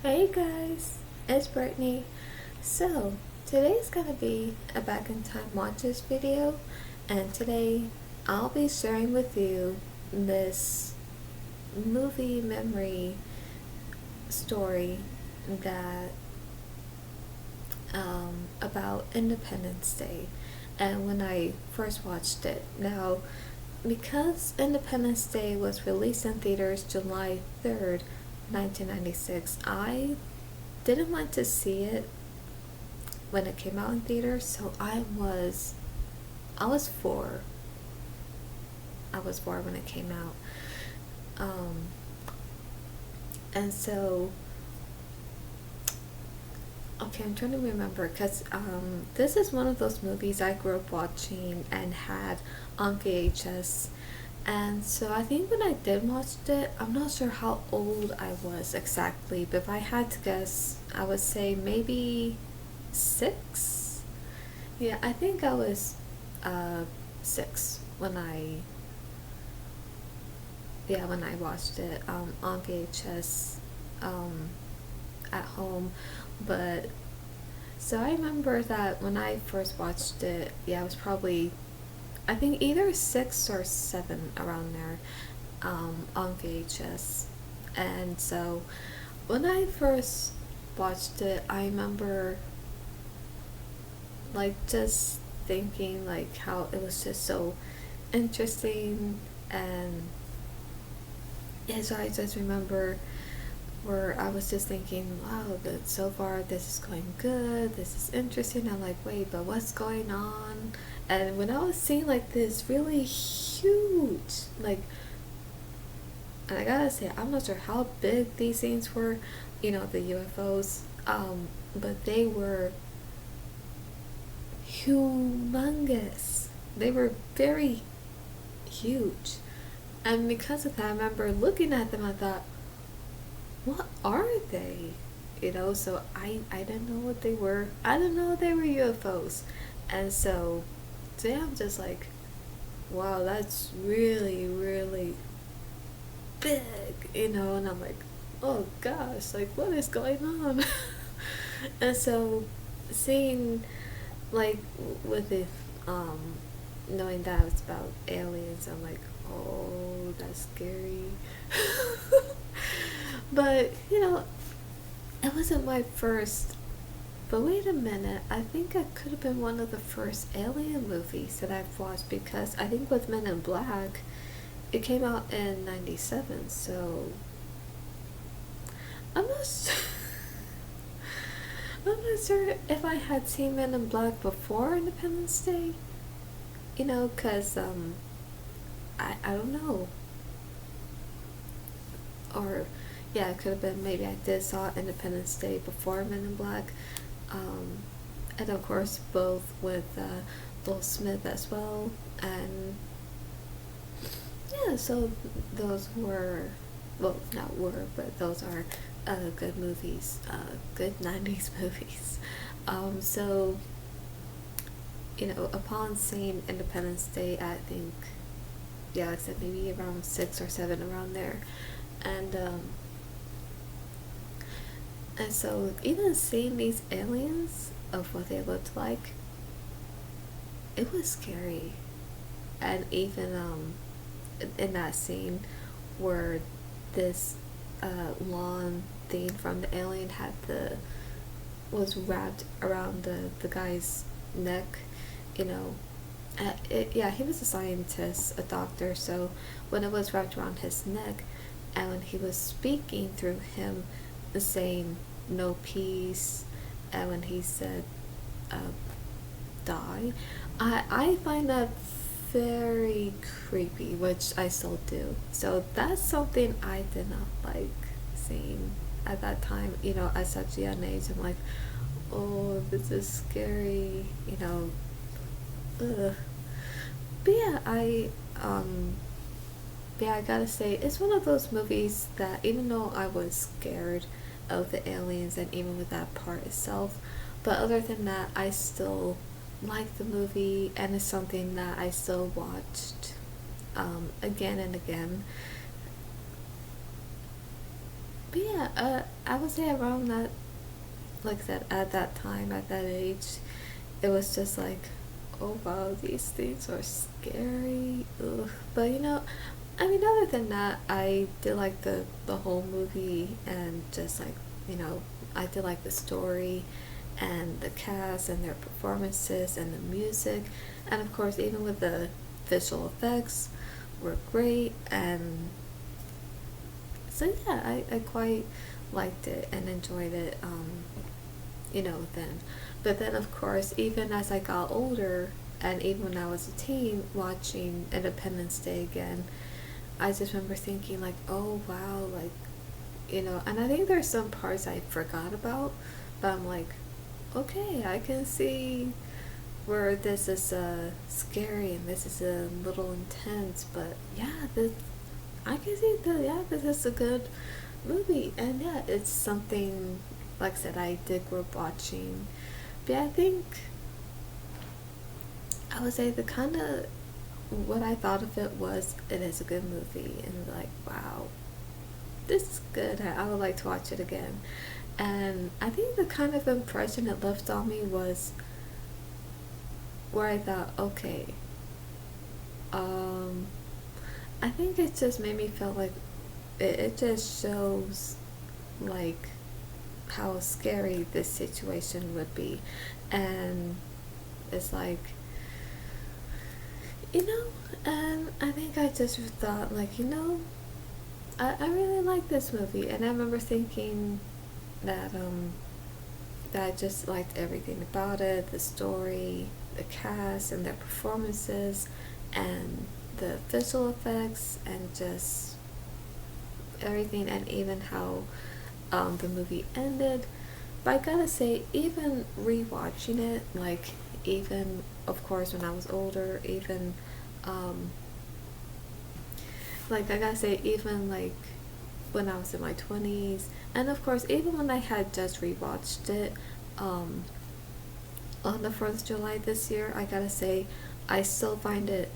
Hey guys, it's Brittany. So, today's gonna be a back in time watches video, and today I'll be sharing with you this movie memory story that about Independence Day and when I first watched it. Now, because Independence Day was released in theaters July 3rd, 1996, I didn't want to see it when it came out in theaters, so I was four. I was four when it came out. Um, and so, okay, I'm trying to remember because this is one of those movies I grew up watching and had on VHS. And so I think when I did watch it, I'm not sure how old I was exactly, but if I had to guess, I would say maybe 6. Yeah, I think I was 6 when I watched it on VHS at home. But so I remember that when I first watched it, yeah, I was probably, I think either 6 or 7 around there on VHS. And so when I first watched it, I remember like just thinking like how it was just so interesting. And yeah, so I just remember where I was just thinking, wow, that so far this is going good, this is interesting. I'm like, wait, but what's going on? And when I was seeing like this really huge, like, and I gotta say, I'm not sure how big these things were, the UFOs, but they were humongous. They were very huge. And because of that, I remember looking at them, I thought, what are they? So I didn't know what they were. I didn't know they were UFOs. And so today I'm just like, wow, that's really, really big, and I'm like, oh gosh, like what is going on? And so seeing like with the knowing that it's about aliens, I'm like, oh, that's scary. But it wasn't my first. But wait a minute, I think it could have been one of the first alien movies that I've watched, because I think with Men in Black, it came out in '97. So I'm not I'm not sure if I had seen Men in Black before Independence Day. Cause I don't know. Or yeah, it could have been, maybe I did saw Independence Day before Men in Black. Um, and of course both with Will Smith as well. And yeah, so those were, well, not were, but those are good movies, good '90s movies. So upon seeing Independence Day, I think, yeah, like I said, maybe around 6 or 7, around there. And and so even seeing these aliens of what they looked like, it was scary. And even in that scene where this lawn thing from the alien was wrapped around the guy's neck, you know. Yeah, he was a scientist, a doctor, so when it was wrapped around his neck, and when he was speaking through him, saying no peace, and when he said die, I find that very creepy, which I still do. So that's something I did not like seeing at that time, at such a young age. I'm like, oh, this is scary, ugh. But yeah, I gotta say, it's one of those movies that even though I was scared of the aliens and even with that part itself, but other than that, I still like the movie, and it's something that I still watched again and again. But yeah, I would say around that, like I said, at that time, at that age, it was just like, oh wow, these things are scary. Ugh. But I mean, other than that, I did like the whole movie, and just like, I did like the story and the cast and their performances and the music, and of course, even with the visual effects were great. And so yeah, I quite liked it and enjoyed it, then. But then, of course, even as I got older, and even when I was a teen, watching Independence Day again, I just remember thinking, like, oh wow, like, and I think there's some parts I forgot about, but I'm like, okay, I can see where this is scary and this is a little intense, but yeah, this I can see that, yeah, this is a good movie, and yeah, it's something, like I said, I did grow up watching. But yeah, I think I would say the kind of what I thought of it was, it is a good movie, and like, wow, this is good. I would like to watch it again. And I think the kind of impression it left on me was where I thought, okay, um, I think it just made me feel like it just shows like how scary this situation would be. And it's like, and I think I just thought, like, I really like this movie. And I remember thinking that that I just liked everything about it, the story, the cast and their performances, and the visual effects, and just everything, and even how the movie ended. But I gotta say, even rewatching it, like, even of course when I was older, even um, like, I gotta say, even like when I was in my 20s, and of course even when I had just rewatched it um, on the 4th of July this year, I gotta say, I still find it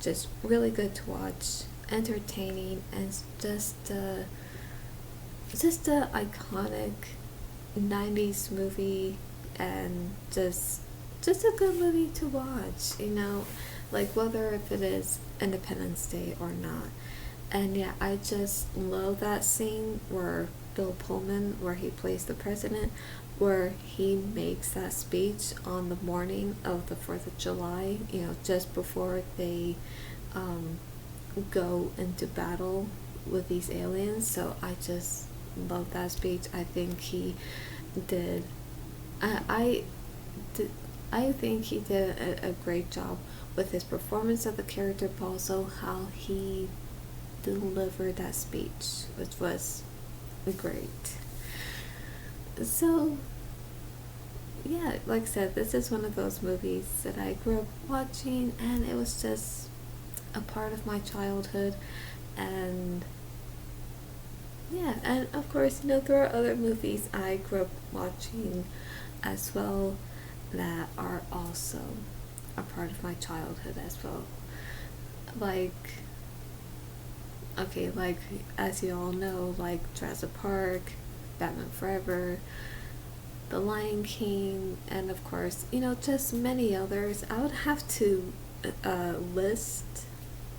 just really good to watch, entertaining, and just a iconic 90s movie, and just a good movie to watch, like whether if it is Independence Day or not. And yeah, I just love that scene where Bill Pullman, where he plays the president, where he makes that speech on the morning of the 4th of July, just before they um, go into battle with these aliens. So I just love that speech. I think he did. I did. I think he did a great job with his performance of the character, but also how he delivered that speech, which was great. So yeah, like I said, this is one of those movies that I grew up watching, and it was just a part of my childhood. And yeah, and of course, there are other movies I grew up watching as well that are also a part of my childhood as well. Like, okay, like, as you all know, like Jurassic Park, Batman Forever, The Lion King, and of course, just many others. I would have to list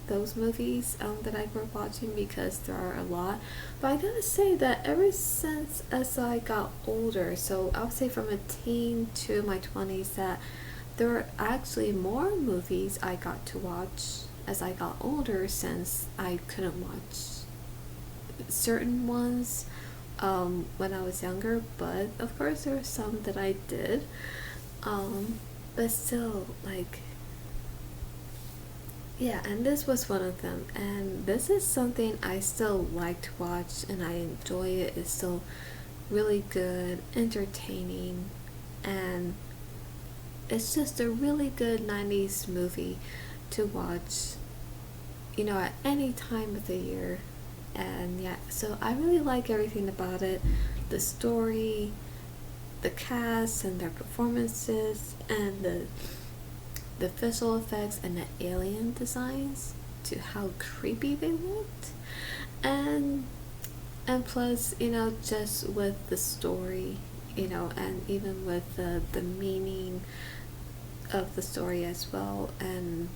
those movies that I grew up watching, because there are a lot. But I gotta say that ever since as I got older, so I would say from a teen to my 20s, that there were actually more movies I got to watch as I got older, since I couldn't watch certain ones when I was younger. But of course, there were some that I did. But still, like, yeah, and this was one of them. And this is something I still like to watch, and I enjoy it. It's still really good, entertaining, and it's just a really good 90s movie to watch, at any time of the year. And yeah, so I really like everything about it, the story, the cast and their performances, and the visual effects, and the alien designs, to how creepy they looked. And And plus, just with the story, and even with the meaning of the story as well, and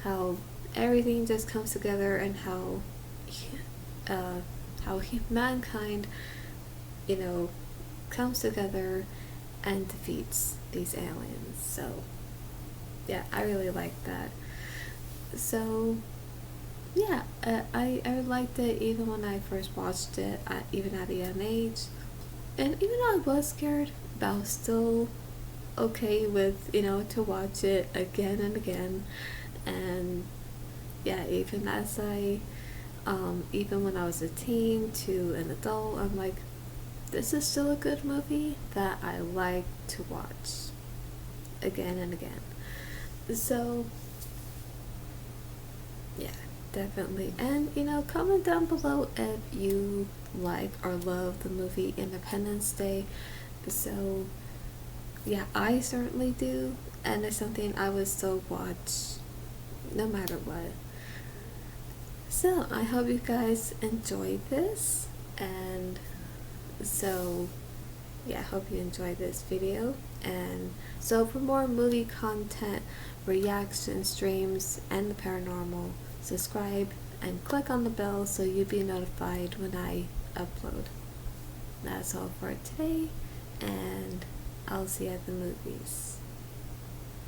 how everything just comes together, and uh, how mankind, you know, comes together and defeats these aliens. So, yeah, I really like that. So, yeah, I liked it even when I first watched it, even at a young age. And even though I was scared, but I was still okay with, to watch it again and again. And yeah, even when I was a teen to an adult, I'm like, this is still a good movie that I like to watch again and again. So, yeah, definitely. And, comment down below if you like or love the movie Independence Day. So, yeah, I certainly do. And it's something I would still watch no matter what. So, I hope you guys enjoyed this. And so, yeah, I hope you enjoyed this video. And so, for more movie content, reaction streams, and the paranormal, subscribe and click on the bell so you'll be notified when I upload. That's all for today, and I'll see you at the movies.